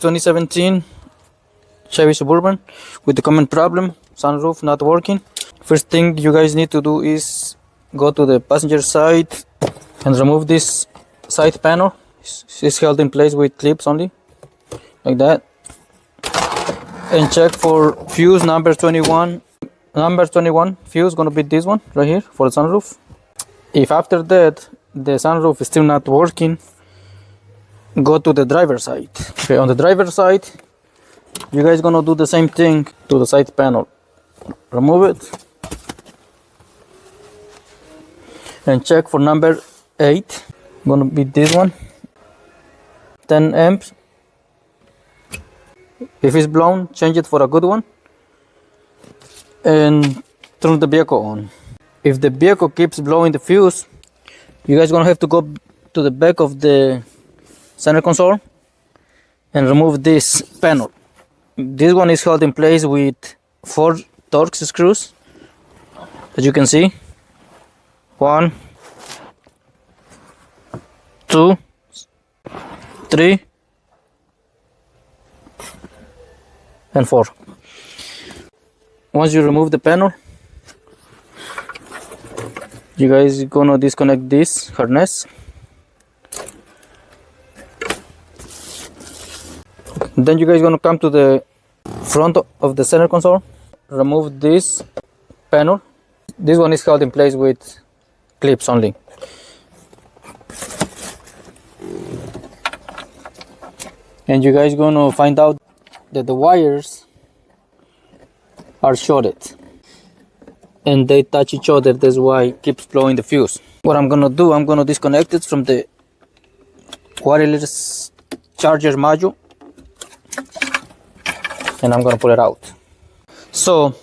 2017 Chevy Suburban with the common problem, sunroof not working. First thing you guys need to do is go to the passenger side and remove this side panel. It's held in place with clips only, like that. And check for fuse number 21. Number 21 fuse gonna be this one right here for the sunroof. If after that the sunroof is still not working, go to the driver's side. Okay, on the driver's side, you guys gonna do the same thing to the side panel. Remove it and check for number 8. Gonna be this one. 10 amps. If it's blown, change it for a good one and turn the vehicle on. If the vehicle keeps blowing the fuse, you guys gonna have to go to the back of the center console and remove this panel. This one is held in place with 4 Torx screws, as you can see. 1, 2, 3, and 4. Once you remove the panel, you guys gonna disconnect this harness. Then you guys gonna come to the front of the center console, remove this panel. This one is held in place with clips only. And you guys gonna find out that the wires are shorted and they touch each other. That's why it keeps blowing the fuse. What I'm gonna do, I'm gonna disconnect it from the wireless charger module and I'm gonna pull it out. So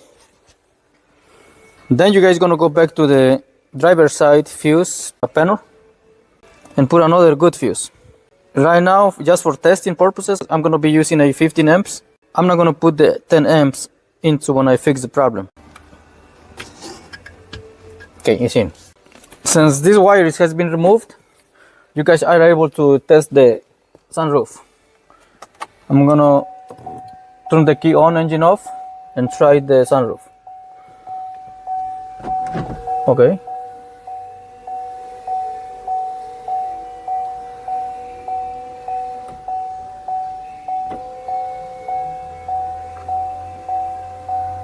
then you guys gonna go back to the driver's side fuse panel and put another good fuse. Right now, just for testing purposes, I'm gonna be using a 15 amps. I'm not gonna put the 10 amps into when I fix the problem. Okay, it's in. Since this wire has been removed, you guys are able to test the sunroof. I'm gonna turn the key on, engine off, and try the sunroof. Okay.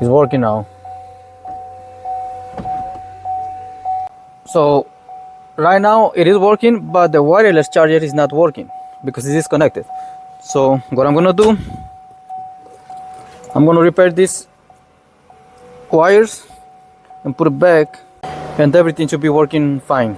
It's working now. So right now it is working, but the wireless charger is not working because it is disconnected. So what I'm gonna do, I'm gonna repair these wires and put it back and everything should be working fine.